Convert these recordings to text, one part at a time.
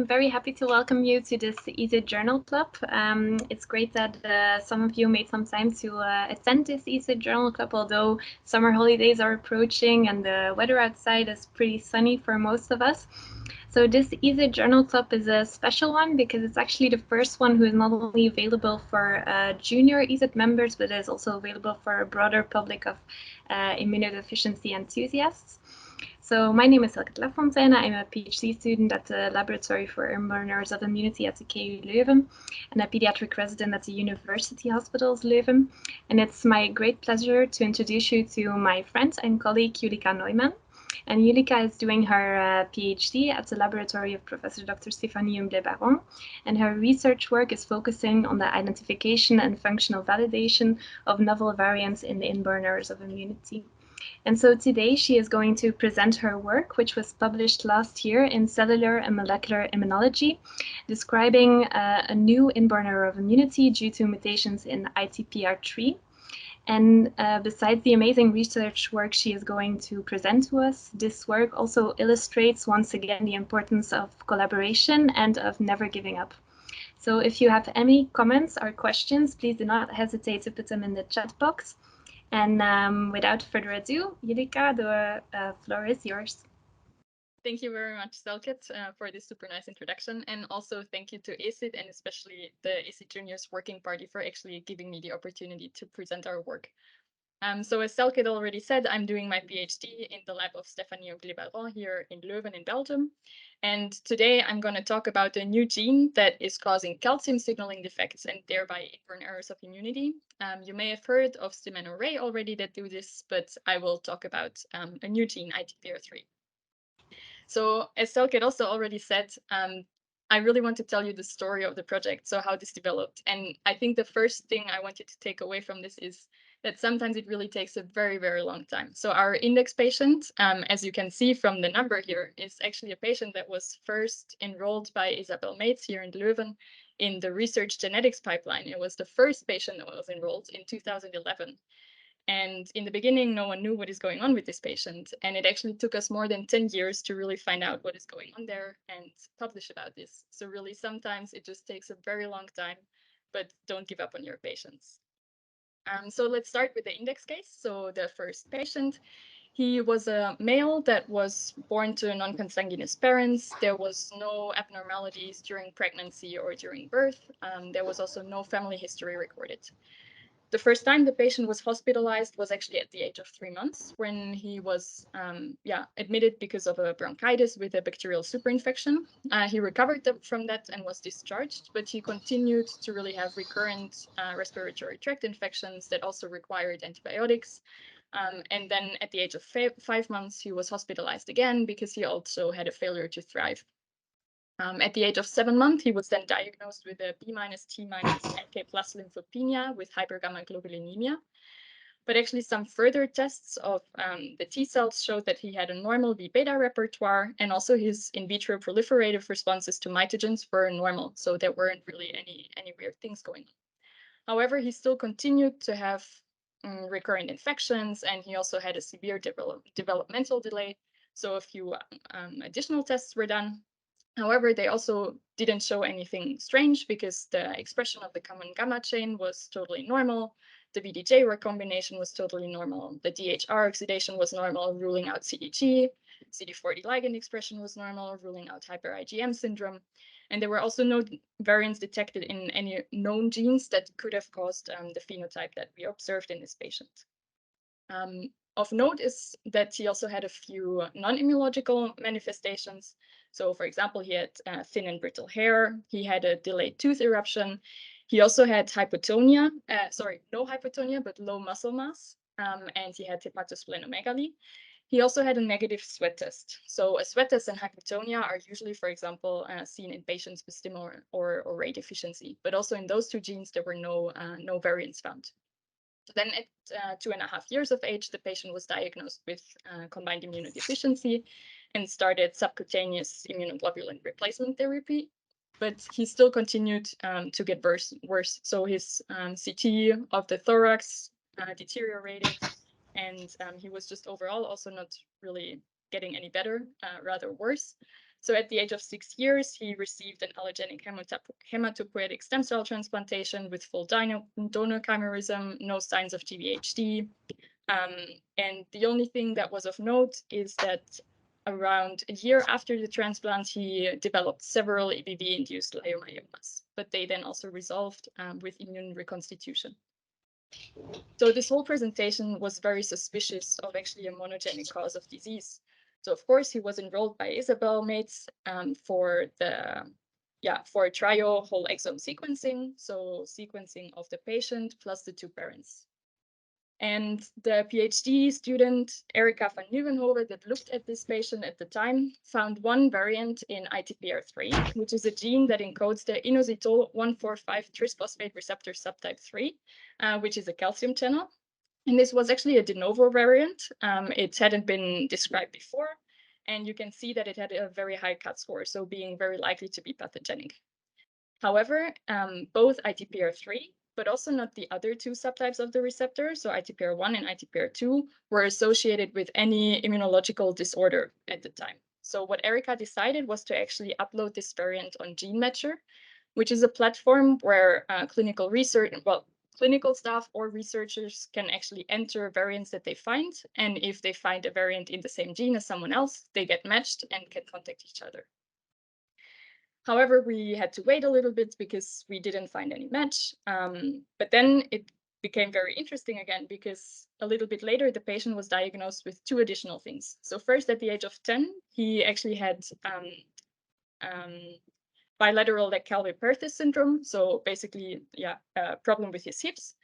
I'm very happy to welcome you to this ESID Journal Club. It's great that some of you made some time to attend this ESID Journal Club, although summer holidays are approaching and the weather outside is pretty sunny for most of us. So this ESID Journal Club is a special one because it's actually the first one who is not only available for junior ESID members, but is also available for a broader public of immunodeficiency enthusiasts. So my name is Selket Delafontaine. I'm a PhD student at the Laboratory for Inburners of Immunity at the KU Leuven and a pediatric resident at the University Hospital Leuven. And it's my great pleasure to introduce you to my friend and colleague Julika Neumann. And Julika is doing her PhD at the laboratory of Professor Dr. Stéphanie Humblet-Baron, and her research work is focusing on the identification and functional validation of novel variants in the inburners of immunity. And so today she is going to present her work, which was published last year in Cellular and Molecular Immunology, describing a new inburner of immunity due to mutations in ITPR3. And besides the amazing research work she is going to present to us, this work also illustrates once again the importance of collaboration and of never giving up. So if you have any comments or questions, please do not hesitate to put them in the chat box. And without further ado, Julika, the floor is yours. Thank you very much, Selket, for this super nice introduction. And also thank you to ESID and especially the ESID Juniors Working Party for actually giving me the opportunity to present our work. So as Selket already said, I'm doing my PhD in the lab of Stéphanie Humblet-Baron here in Leuven in Belgium. And today I'm going to talk about a new gene that is causing calcium signaling defects and thereby inborn errors of immunity. You may have heard of STIM and ORAI already that do this, but I will talk about a new gene, ITPR3. So as Selket also already said, I really want to tell you the story of the project, so how this developed. And I think the first thing I want you to take away from this is that sometimes it really takes a very, very long time. So our index patient, as you can see from the number here, is actually a patient that was first enrolled by Isabel Mates here in Leuven in the research genetics pipeline. It was the first patient that was enrolled in 2011. And in the beginning, no one knew what is going on with this patient. And it actually took us more than 10 years to really find out what is going on there and publish about this. So really, sometimes it just takes a very long time, but don't give up on your patients. So let's start with the index case. So the first patient, he was a male that was born to non-consanguineous parents. There was no abnormalities during pregnancy or during birth. There was also no family history recorded. The first time the patient was hospitalized was actually at the age of 3 months when he was admitted because of a bronchitis with a bacterial superinfection. He recovered from that and was discharged, but he continued to really have recurrent respiratory tract infections that also required antibiotics. And then at the age of 5 months, he was hospitalized again because he also had a failure to thrive. At the age of 7 months, he was then diagnosed with a B-T-NK plus lymphopenia with hypergammaglobulinemia. But actually, some further tests of the T cells showed that he had a normal B-beta repertoire, and also his in vitro proliferative responses to mitogens were normal. So there weren't really any weird things going on. However, he still continued to have recurrent infections, and he also had a severe developmental delay. So a few additional tests were done. However, they also didn't show anything strange because the expression of the common gamma chain was totally normal. The VDJ recombination was totally normal. The DHR oxidation was normal, ruling out CDG. CD40 ligand expression was normal, ruling out hyper-IgM syndrome. And there were also no variants detected in any known genes that could have caused the phenotype that we observed in this patient. Of note is that he also had a few non-immunological manifestations. So, for example, he had thin and brittle hair. He had a delayed tooth eruption. He also had hypotonia, no hypotonia, but low muscle mass. And he had hepatosplenomegaly. He also had a negative sweat test. So a sweat test and hypotonia are usually, for example, seen in patients with STIM or ORAI deficiency. But also in those two genes, there were no variants found. Then at 2.5 years of age, the patient was diagnosed with combined immunodeficiency and started subcutaneous immunoglobulin replacement therapy. But he still continued to get worse. So his CT of the thorax deteriorated, and he was just overall also not really getting any better, rather worse. So at the age of 6 years, he received an allogeneic hematopoietic stem cell transplantation with full donor chimerism, no signs of GVHD. And the only thing that was of note is that around a year after the transplant, he developed several EBV-induced leiomyomas, but they then also resolved with immune reconstitution. So this whole presentation was very suspicious of actually a monogenic cause of disease. So of course he was enrolled by Isabel mates for trio whole exome sequencing, so sequencing of the patient plus the two parents. And the PhD student, Erika van Nieuwenhove, that looked at this patient at the time, found one variant in ITPR3, which is a gene that encodes the inositol 145 trisphosphate receptor subtype 3, which is a calcium channel. And this was actually a de novo variant. It hadn't been described before. And you can see that it had a very high CAT score, so being very likely to be pathogenic. However, both ITPR3, but also not the other two subtypes of the receptor, so ITPR1 and ITPR2, were associated with any immunological disorder at the time. So what Erika decided was to actually upload this variant on GeneMatcher, which is a platform where clinical staff or researchers can actually enter variants that they find. And if they find a variant in the same gene as someone else, they get matched and can contact each other. However, we had to wait a little bit because we didn't find any match. But then it became very interesting again, because a little bit later, the patient was diagnosed with two additional things. So first, at the age of 10, he actually had bilateral Leckalve-Perthes syndrome. So basically, a problem with his hips.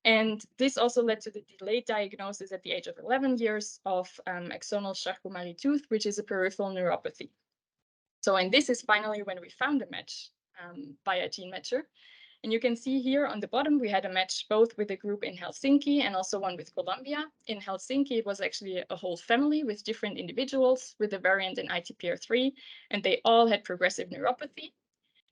And this also led to the delayed diagnosis at the age of 11 years of axonal Charcot-Marie-Tooth, which is a peripheral neuropathy. So, and this is finally when we found a match via GeneMatcher. And you can see here on the bottom, we had a match both with a group in Helsinki and also one with Colombia. In Helsinki, it was actually a whole family with different individuals with a variant in ITPR3, and they all had progressive neuropathy.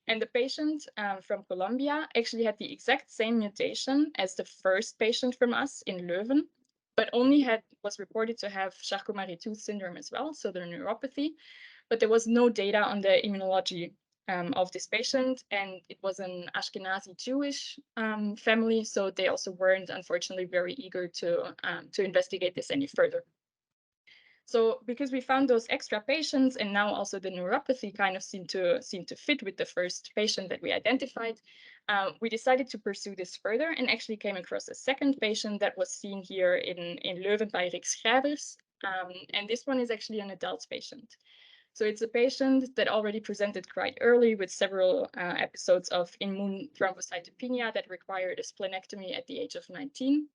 And the patient from Colombia actually had the exact same mutation as the first patient from us in Leuven, but only was reported to have Charcot-Marie-Tooth syndrome as well, so the neuropathy. But there was no data on the immunology of this patient, and it was an Ashkenazi Jewish family, so they also weren't, unfortunately, very eager to investigate this any further. So because we found those extra patients, and now also the neuropathy kind of seemed to fit with the first patient that we identified, we decided to pursue this further and actually came across a second patient that was seen here in Leuven by Rick Schrijvers, and this one is actually an adult patient. So it's a patient that already presented quite early with several episodes of immune thrombocytopenia that required a splenectomy at the age of 19.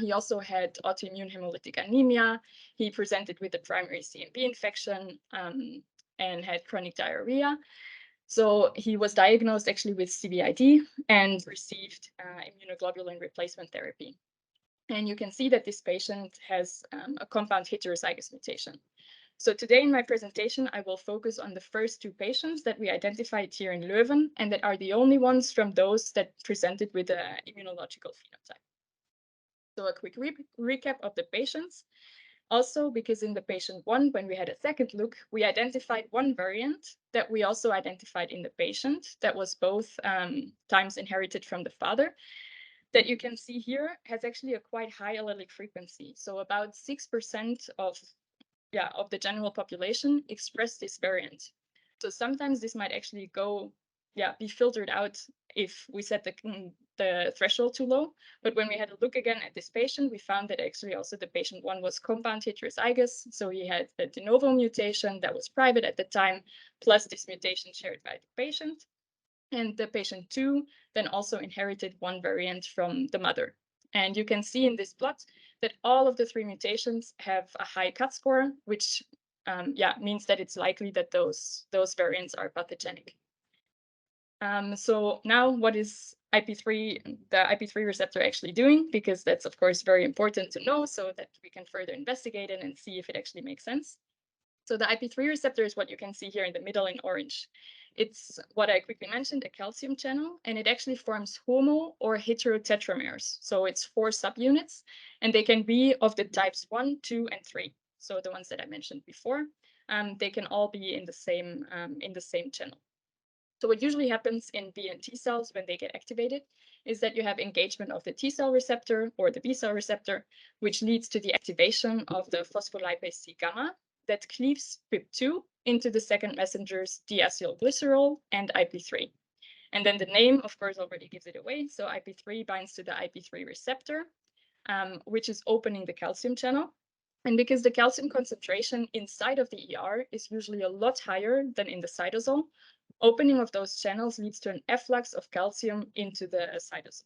He also had autoimmune hemolytic anemia. He presented with a primary CMV infection and had chronic diarrhea. So he was diagnosed actually with CVID and received immunoglobulin replacement therapy. And you can see that this patient has a compound heterozygous mutation. So today in my presentation, I will focus on the first two patients that we identified here in Leuven, and that are the only ones from those that presented with an immunological phenotype. So a quick recap of the patients. Also, because in the patient one, when we had a second look, we identified one variant that we also identified in the patient that was both times inherited from the father, that you can see here has actually a quite high allelic frequency. So about 6% of the general population express this variant. So sometimes this might actually be filtered out if we set the threshold too low. But when we had a look again at this patient, we found that actually also the patient one was compound heterozygous. So he had a de novo mutation that was private at the time, plus this mutation shared by the patient. And the patient two then also inherited one variant from the mother. And you can see in this plot that all of the three mutations have a high CAT score, which means that it's likely that those variants are pathogenic. So now what is the IP3 receptor actually doing? Because that's, of course, very important to know so that we can further investigate it and see if it actually makes sense. So the IP3 receptor is what you can see here in the middle in orange. It's what I quickly mentioned, a calcium channel, and it actually forms homo or heterotetramers. So it's 4 subunits, and they can be of the types 1, 2, and 3. So the ones that I mentioned before. they can all be in the same channel. So what usually happens in B and T cells when they get activated is that you have engagement of the T cell receptor or the B cell receptor, which leads to the activation of the phospholipase C gamma that cleaves PIP2 into the second messengers deacylglycerol and IP3. And then the name, of course, already gives it away. So IP3 binds to the IP3 receptor, which is opening the calcium channel. And because the calcium concentration inside of the ER is usually a lot higher than in the cytosol, opening of those channels leads to an efflux of calcium into the cytosol.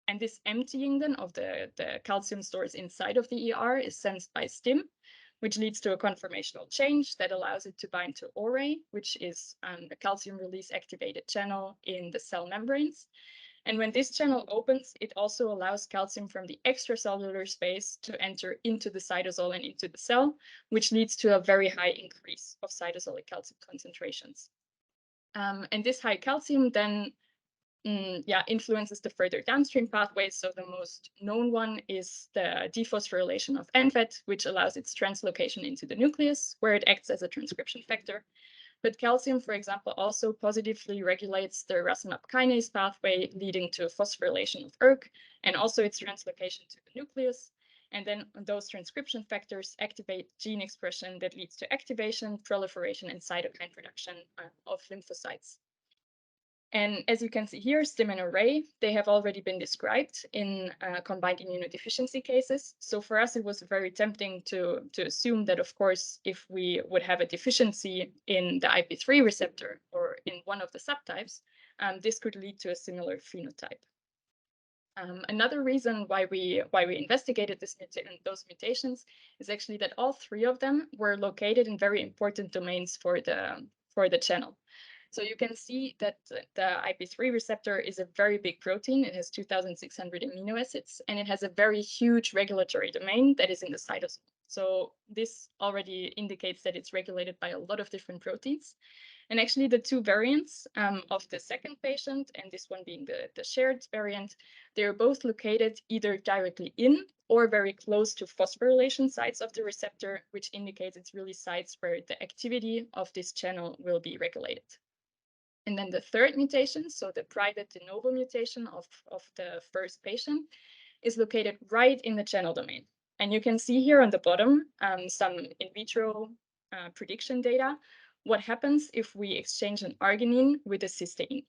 And this emptying then of the calcium stores inside of the ER is sensed by STIM, which leads to a conformational change that allows it to bind to ORAI, which is a calcium release activated channel in the cell membranes. And when this channel opens, it also allows calcium from the extracellular space to enter into the cytosol and into the cell, which leads to a very high increase of cytosolic calcium concentrations. And this high calcium then influences the further downstream pathways. So the most known one is the dephosphorylation of NFET, which allows its translocation into the nucleus, where it acts as a transcription factor. But calcium, for example, also positively regulates the racemap kinase pathway, leading to phosphorylation of ERK, and also its translocation to the nucleus. And then those transcription factors activate gene expression that leads to activation, proliferation, and cytokine production of lymphocytes. And as you can see here, STIM and ORAI, they have already been described in combined immunodeficiency cases. So for us, it was very tempting to assume that, of course, if we would have a deficiency in the IP3 receptor or in one of the subtypes, this could lead to a similar phenotype. Another reason why we investigated those mutations is actually that all three of them were located in very important domains for the channel. So you can see that the IP3 receptor is a very big protein. It has 2,600 amino acids, and it has a very huge regulatory domain that is in the cytosol. So this already indicates that it's regulated by a lot of different proteins. And actually the two variants of the second patient, and this one being the shared variant, they're both located either directly in or very close to phosphorylation sites of the receptor, which indicates it's really sites where the activity of this channel will be regulated. And then the third mutation, so the private de novo mutation of the first patient, is located right in the channel domain. And you can see here on the bottom some in vitro prediction data, what happens if we exchange an arginine with a cysteine.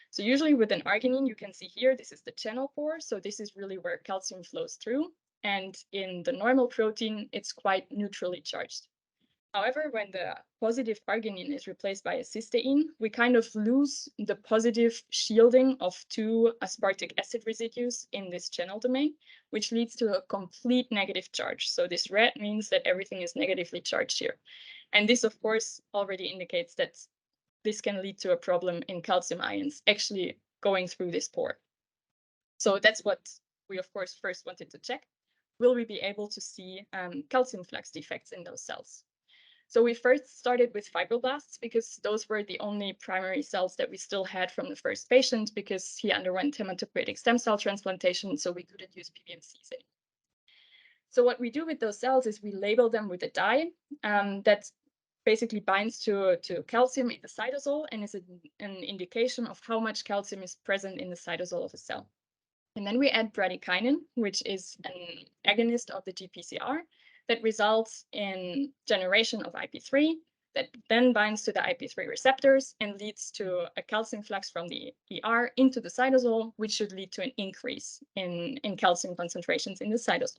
So usually with an arginine, you can see here, this is the channel pore. So this is really where calcium flows through. And in the normal protein, it's quite neutrally charged. However, when the positive arginine is replaced by a cysteine, we kind of lose the positive shielding of two aspartic acid residues in this channel domain, which leads to a complete negative charge. So this red means that everything is negatively charged here. And this, of course, already indicates that this can lead to a problem in calcium ions actually going through this pore. So that's what we, of course, first wanted to check. Will we be able to see calcium flux defects in those cells? So we first started with fibroblasts because those were the only primary cells that we still had from the first patient because he underwent hematopoietic stem cell transplantation, so we couldn't use PBMCs anymore. So what we do with those cells is we label them with a dye that basically binds to calcium in the cytosol and is an indication of how much calcium is present in the cytosol of a cell. And then we add bradykinin, which is an agonist of the GPCR that results in generation of IP3 that then binds to the IP3 receptors and leads to a calcium flux from the ER into the cytosol, which should lead to an increase in calcium concentrations in the cytosol.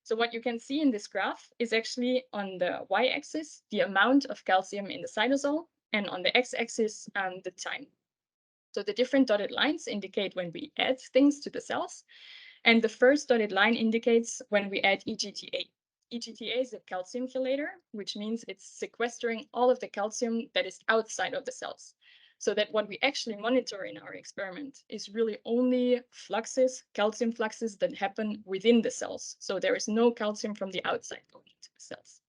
So what you can see in this graph is actually on the y-axis, the amount of calcium in the cytosol, and on the x-axis, the time. So the different dotted lines indicate when we add things to the cells. And the first dotted line indicates when we add EGTA. EGTA is a calcium chelator, which means it's sequestering all of the calcium that is outside of the cells. So that what we actually monitor in our experiment is really only fluxes, calcium fluxes that happen within the cells. So there is no calcium from the outside going into the cells.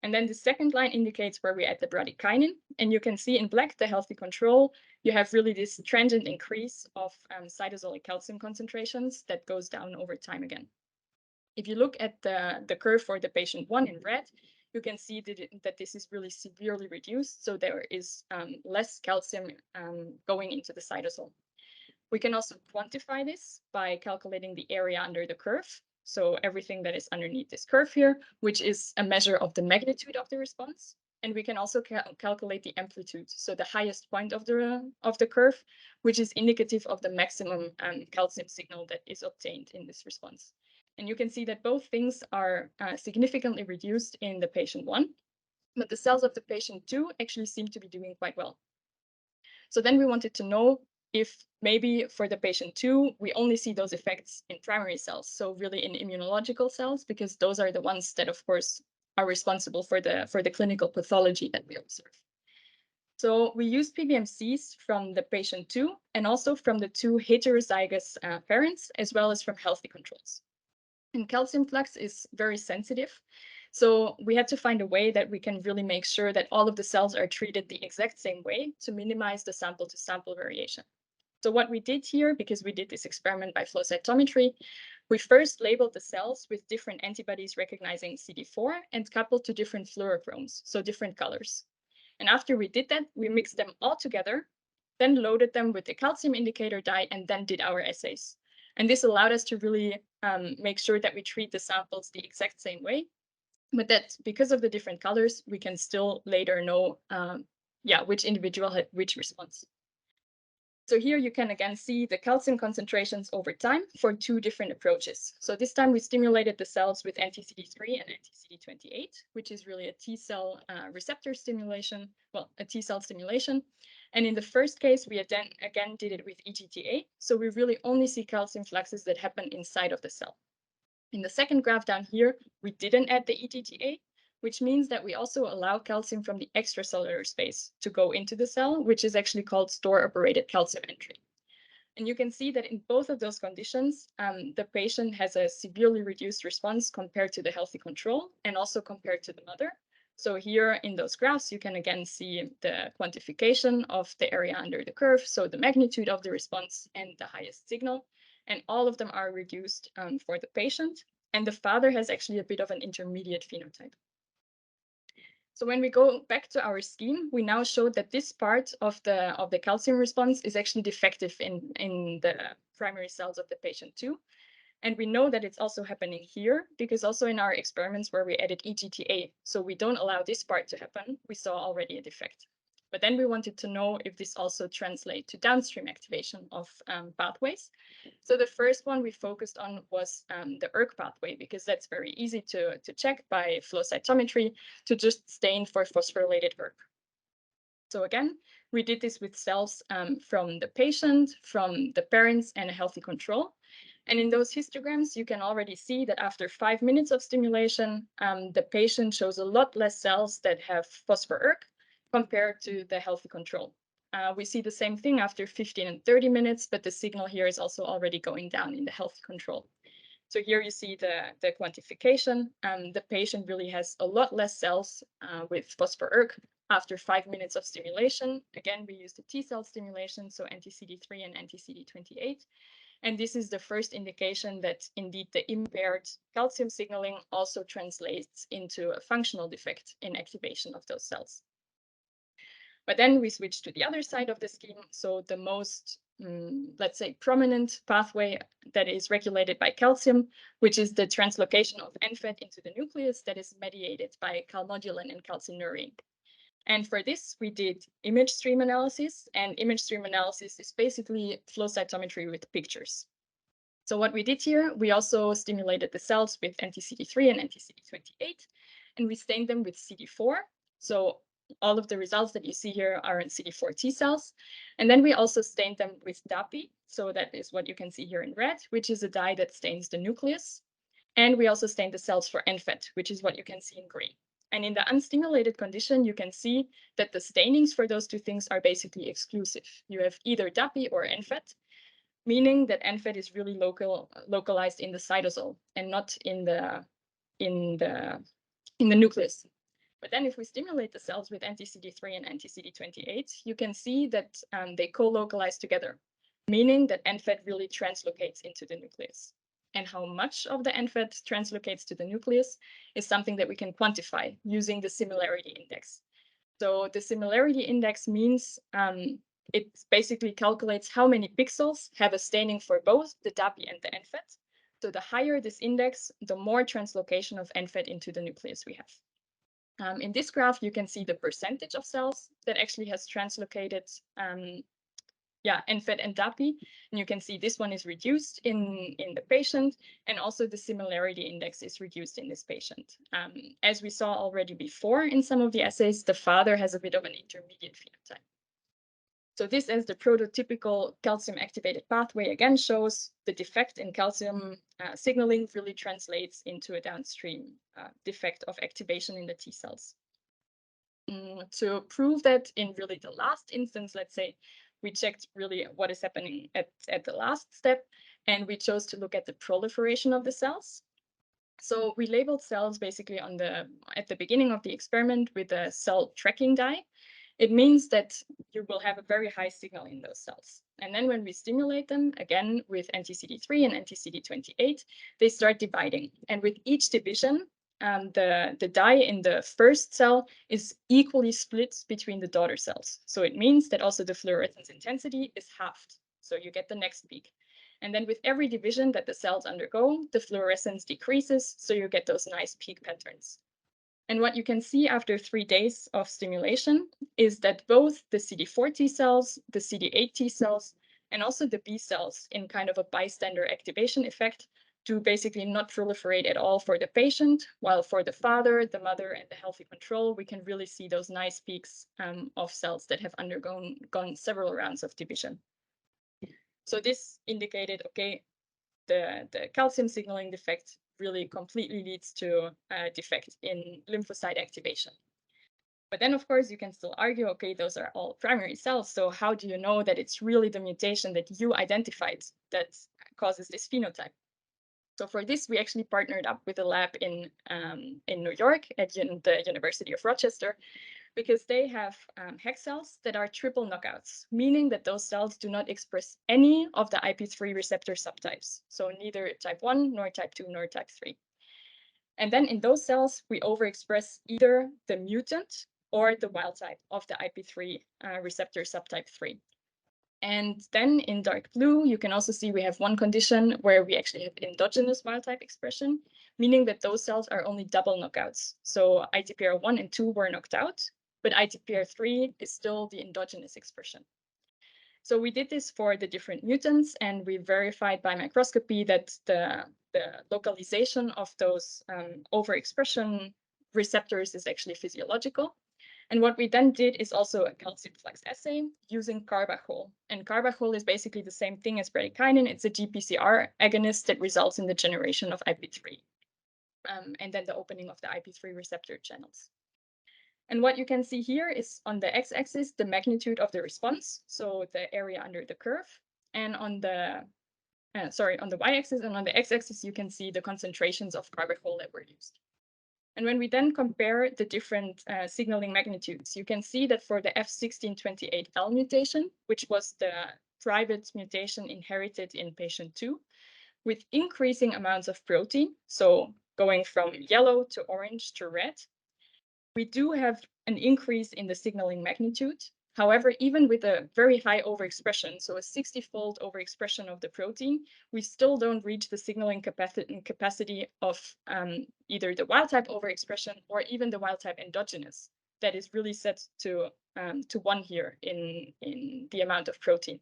And then the second line indicates where we add the bradykinin. And you can see in black, the healthy control, you have really this transient increase of cytosolic calcium concentrations that goes down over time again. If you look at the curve for the patient 1 in red, you can see that this is really severely reduced. So there is less calcium going into the cytosol. We can also quantify this by calculating the area under the curve. So everything that is underneath this curve here, which is a measure of the magnitude of the response. And we can also calculate the amplitude, so the highest point of the curve, which is indicative of the maximum calcium signal that is obtained in this response. And you can see that both things are significantly reduced in the patient 1, but the cells of the patient 2 actually seem to be doing quite well. So then we wanted to know if maybe for the patient 2, we only see those effects in primary cells, so really in immunological cells, because those are the ones that, of course, are responsible for the clinical pathology that we observe. So we used PBMCs from the patient 2 and also from the 2 heterozygous parents, as well as from healthy controls. And calcium flux is very sensitive. So we had to find a way that we can really make sure that all of the cells are treated the exact same way to minimize the sample-to-sample variation. So what we did here, because we did this experiment by flow cytometry, we first labeled the cells with different antibodies recognizing CD4 and coupled to different fluorochromes, so different colors. And after we did that, we mixed them all together, then loaded them with the calcium indicator dye, and then did our assays. And this allowed us to really make sure that we treat the samples the exact same way, but that because of the different colors, we can still later know which individual had which response. So here you can again see the calcium concentrations over time for 2 different approaches. So this time we stimulated the cells with anti-CD3 and anti-CD28, which is really a T cell receptor stimulation, well, a T cell stimulation. And in the first case, we again did it with EGTA. So we really only see calcium fluxes that happen inside of the cell. In the second graph down here, we didn't add the EGTA, which means that we also allow calcium from the extracellular space to go into the cell, which is actually called store-operated calcium entry. And you can see that in both of those conditions, the patient has a severely reduced response compared to the healthy control and also compared to the mother. So here in those graphs, you can again see the quantification of the area under the curve, so the magnitude of the response and the highest signal. And all of them are reduced for the patient. And the father has actually a bit of an intermediate phenotype. So when we go back to our scheme, we now show that this part of the calcium response is actually defective in the primary cells of the patient 2. And we know that it's also happening here because also in our experiments where we added EGTA, so we don't allow this part to happen, we saw already a defect. But then we wanted to know if this also translates to downstream activation of pathways. So the first one we focused on was the ERK pathway, because that's very easy to check by flow cytometry to just stain for phosphorylated ERK. So again, we did this with cells from the patient, from the parents, and a healthy control. And in those histograms, you can already see that after 5 minutes of stimulation, the patient shows a lot less cells that have phosphor-ERK compared to the healthy control. We see the same thing after 15 and 30 minutes, but the signal here is also already going down in the healthy control. So here you see the quantification. The patient really has a lot less cells with phosphor-ERK after 5 minutes of stimulation. Again, we use the T cell stimulation, so anti-CD3 and anti-CD28. And this is the first indication that indeed the impaired calcium signaling also translates into a functional defect in activation of those cells. But then we switch to the other side of the scheme. So the most, let's say, prominent pathway that is regulated by calcium, which is the translocation of NFET into the nucleus that is mediated by calmodulin and calcineurin. And for this, we did image stream analysis, and image stream analysis is basically flow cytometry with pictures. So what we did here, we also stimulated the cells with anti-CD3 and anti-CD28, and we stained them with CD4. So all of the results that you see here are in CD4 T cells. And then we also stained them with DAPI. So that is what you can see here in red, which is a dye that stains the nucleus. And we also stained the cells for NFET, which is what you can see in green. And in the unstimulated condition, you can see that the stainings for those 2 things are basically exclusive. You have either DAPI or NFET, meaning that NFET is really localized in the cytosol and not in the nucleus. But then if we stimulate the cells with anti-CD3 and anti-CD28, you can see that they co-localize together, meaning that NFET really translocates into the nucleus. and how much of the NFET translocates to the nucleus is something that we can quantify using the similarity index. So the similarity index means it basically calculates how many pixels have a staining for both the DAPI and the NFET. So the higher this index, the more translocation of NFET into the nucleus we have. In this graph, you can see the percentage of cells that actually has translocated NFET and DAPI. And you can see this one is reduced in the patient, and also the similarity index is reduced in this patient. As we saw already before in some of the assays, the father has a bit of an intermediate phenotype. So this, as the prototypical calcium-activated pathway, again shows the defect in calcium signaling really translates into a downstream defect of activation in the T cells. To prove that in really the last instance, let's say, we checked really what is happening at the last step, and we chose to look at the proliferation of the cells. So we labeled cells basically at the beginning of the experiment with a cell tracking dye. It means that you will have a very high signal in those cells. And then when we stimulate them, again, with anti-CD3 and anti-CD28, they start dividing. And with each division, the dye in the first cell is equally split between the daughter cells. So it means that also the fluorescence intensity is halved. So you get the next peak. And then with every division that the cells undergo, the fluorescence decreases, so you get those nice peak patterns. And what you can see after 3 days of stimulation is that both the CD4 T cells, the CD8 T cells, and also the B cells in kind of a bystander activation effect do basically not proliferate at all for the patient, while for the father, the mother, and the healthy control, we can really see those nice peaks of cells that have undergone several rounds of division. So this indicated, okay, the calcium signaling defect really completely leads to a defect in lymphocyte activation. But then, of course, you can still argue, okay, those are all primary cells. So how do you know that it's really the mutation that you identified that causes this phenotype? So for this, we actually partnered up with a lab in New York at the University of Rochester, because they have HEC cells that are triple knockouts, meaning that those cells do not express any of the IP3 receptor subtypes. So neither type 1, nor type 2, nor type 3. And then in those cells, we overexpress either the mutant or the wild type of the IP3 receptor subtype 3. And then in dark blue, you can also see we have one condition where we actually have endogenous wild type expression, meaning that those cells are only double knockouts. So ITPR1 and 2 were knocked out, but ITPR3 is still the endogenous expression. So we did this for the different mutants, and we verified by microscopy that the localization of those overexpression receptors is actually physiological. And what we then did is also a calcium flux assay using carbachol. And carbachol is basically the same thing as bradykinin. It's a GPCR agonist that results in the generation of IP3, and then the opening of the IP3 receptor channels. And what you can see here is on the x-axis, the magnitude of the response, so the area under the curve. And on the y-axis and on the x-axis, you can see the concentrations of carbachol that were used. And when we then compare the different signaling magnitudes, you can see that for the F1628L mutation, which was the private mutation inherited in patient 2, with increasing amounts of protein, so going from yellow to orange to red, we do have an increase in the signaling magnitude. However, even with a very high overexpression, so a 60-fold overexpression of the protein, we still don't reach the signaling capacity of either the wild type overexpression or even the wild type endogenous that is really set to 1 here in the amount of protein.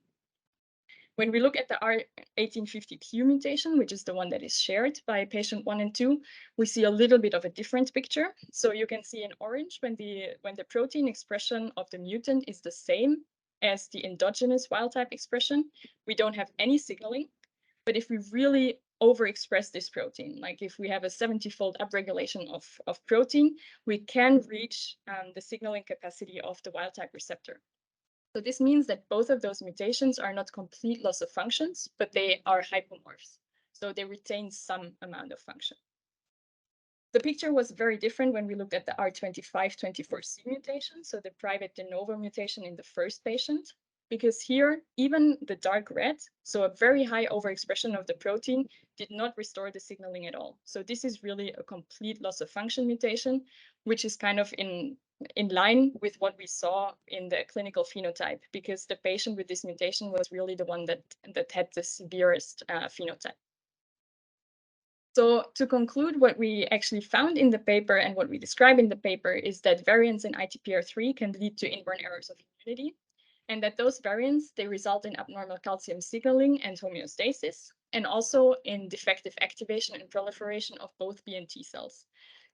When we look at the R1850Q mutation, which is the one that is shared by patient 1 and 2, we see a little bit of a different picture. So you can see in orange when the protein expression of the mutant is the same as the endogenous wild type expression, we don't have any signaling. But if we really overexpress this protein, like if we have a 70-fold upregulation of protein, we can reach the signaling capacity of the wild type receptor. So this means that both of those mutations are not complete loss of functions, but they are hypomorphs. So they retain some amount of function. The picture was very different when we looked at the R2524C mutation, so the private de novo mutation in the first patient, because here, even the dark red, so a very high overexpression of the protein, did not restore the signaling at all. So this is really a complete loss of function mutation, which is kind of in line with what we saw in the clinical phenotype, because the patient with this mutation was really the one that had the severest phenotype. So to conclude, what we actually found in the paper and what we describe in the paper is that variants in ITPR3 can lead to inborn errors of immunity, and that those variants, they result in abnormal calcium signaling and homeostasis, and also in defective activation and proliferation of both B and T cells.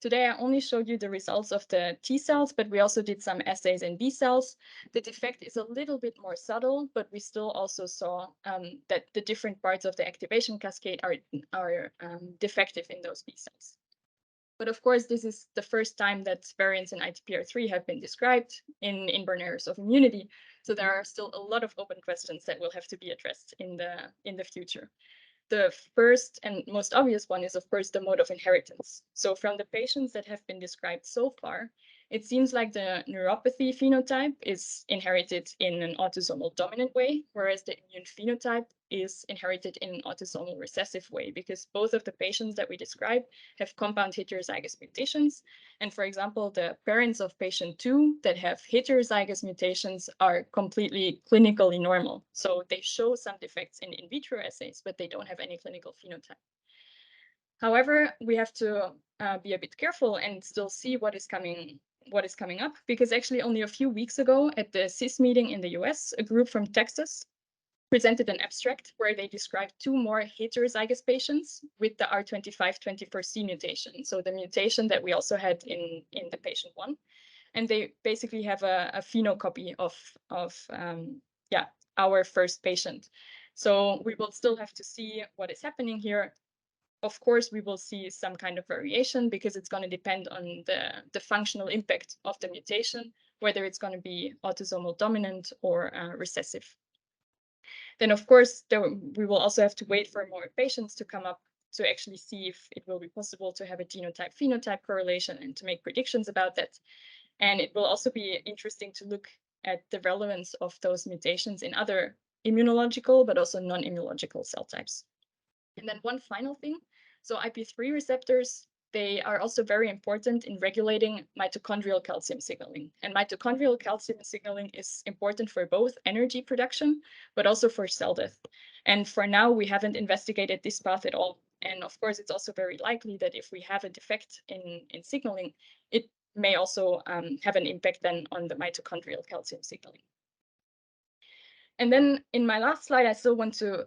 Today, I only showed you the results of the T cells, but we also did some assays in B cells. The defect is a little bit more subtle, but we still also saw that the different parts of the activation cascade are defective in those B cells. But of course, this is the first time that variants in ITPR3 have been described in inborn errors of immunity. So there are still a lot of open questions that will have to be addressed in the future. The first and most obvious one is, of course, the mode of inheritance. So from the patients that have been described so far, it seems like the neuropathy phenotype is inherited in an autosomal dominant way, whereas the immune phenotype is inherited in an autosomal recessive way, because both of the patients that we describe have compound heterozygous mutations. And for example, the parents of patient 2 that have heterozygous mutations are completely clinically normal. So they show some defects in vitro assays, but they don't have any clinical phenotype. However, we have to be a bit careful and still see what is coming up, because actually only a few weeks ago at the CEST meeting in the US, a group from Texas presented an abstract where they described 2 more heterozygous patients with the R2524C mutation, so the mutation that we also had in the patient 1. And they basically have a phenocopy of our first patient. So we will still have to see what is happening here. Of course, we will see some kind of variation because it's going to depend on the functional impact of the mutation, whether it's going to be autosomal dominant or recessive. Then, of course, we will also have to wait for more patients to come up to actually see if it will be possible to have a genotype-phenotype correlation and to make predictions about that. And it will also be interesting to look at the relevance of those mutations in other immunological, but also non-immunological cell types. And then one final thing, so IP3 receptors, they are also very important in regulating mitochondrial calcium signaling. And mitochondrial calcium signaling is important for both energy production, but also for cell death. And for now, we haven't investigated this path at all. And of course, it's also very likely that if we have a defect in signaling, it may also have an impact then on the mitochondrial calcium signaling. And then in my last slide, I still want to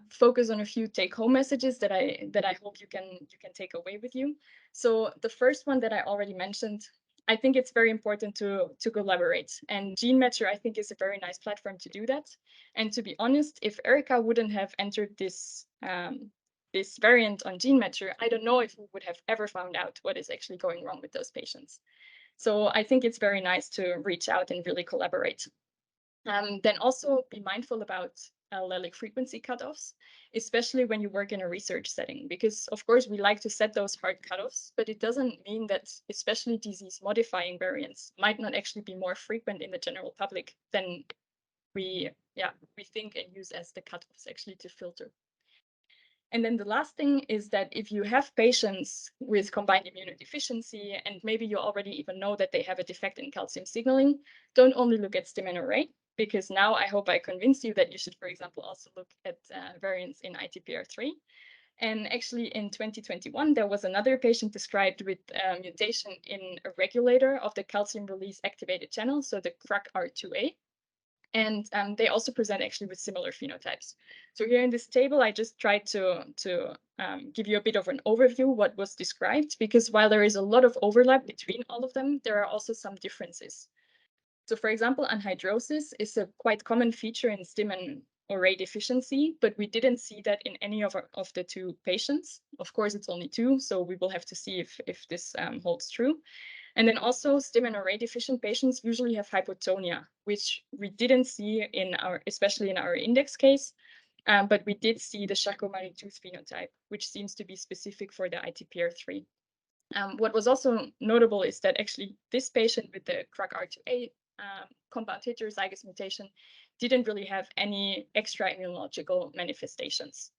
focus on a few take-home messages that I hope you can take away with you. So the first one that I already mentioned, I think it's very important to collaborate. And GeneMatcher, I think, is a very nice platform to do that. And to be honest, if Erica wouldn't have entered this variant on GeneMatcher, I don't know if we would have ever found out what is actually going wrong with those patients. So I think it's very nice to reach out and really collaborate. Then also be mindful about allelic frequency cutoffs, especially when you work in a research setting, because of course we like to set those hard cutoffs, but it doesn't mean that especially disease modifying variants might not actually be more frequent in the general public than we think and use as the cutoffs actually to filter. And then the last thing is that if you have patients with combined immunodeficiency, and maybe you already even know that they have a defect in calcium signaling, don't only look at STIM and ORAI, because now I hope I convinced you that you should, for example, also look at variants in ITPR3. And actually in 2021, there was another patient described with a mutation in a regulator of the calcium release activated channel, so the CRAC-R2A. And they also present actually with similar phenotypes. So here in this table, I just tried to give you a bit of an overview what was described, because while there is a lot of overlap between all of them, there are also some differences. So for example, anhydrosis is a quite common feature in STIM and ORAI deficiency, but we didn't see that in any of the 2 patients. Of course, it's only 2, so we will have to see if this holds true. And then also STIM and ORAI deficient patients usually have hypotonia, which we didn't see especially in our index case, but we did see the Charcot-Marie-Tooth phenotype, which seems to be specific for the ITPR3. What was also notable is that actually this patient with the CRAC-R2A compound heterozygous mutation didn't really have any extra immunological manifestations.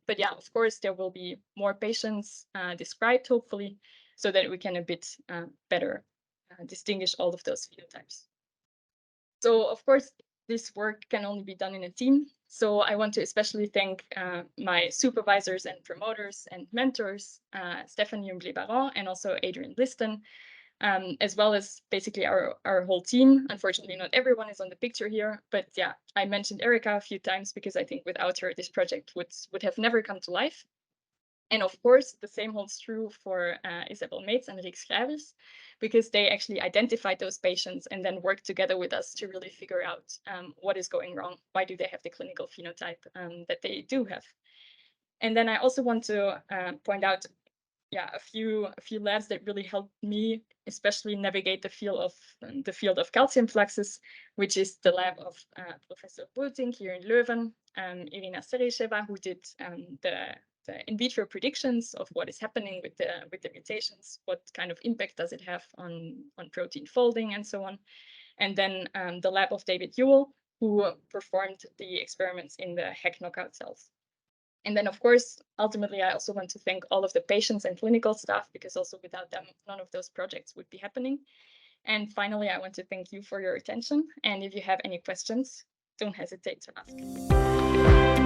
But yeah, of course, there will be more patients described, hopefully, so that we can a bit better distinguish all of those phenotypes. So, of course, this work can only be done in a team. So I want to especially thank my supervisors and promoters and mentors, Stéphanie Humblet-Baron and also Adrian Liston, as well as basically our whole team. Unfortunately, not everyone is on the picture here, but yeah, I mentioned Erica a few times because I think without her, this project would have never come to life. And of course, the same holds true for Isabel Mates and Rick Schrijvers, because they actually identified those patients and then worked together with us to really figure out what is going wrong. Why do they have the clinical phenotype that they do have? And then I also want to point out a few labs that really helped me, especially navigate the field of calcium fluxes, which is the lab of Professor Bulting here in Leuven, Irina Seresheva, who did the in vitro predictions of what is happening with the mutations, what kind of impact does it have on protein folding and so on, and then the lab of David Ewell, who performed the experiments in the HEC knockout cells. And then, of course, ultimately, I also want to thank all of the patients and clinical staff, because also without them, none of those projects would be happening. And finally, I want to thank you for your attention. And if you have any questions, don't hesitate to ask.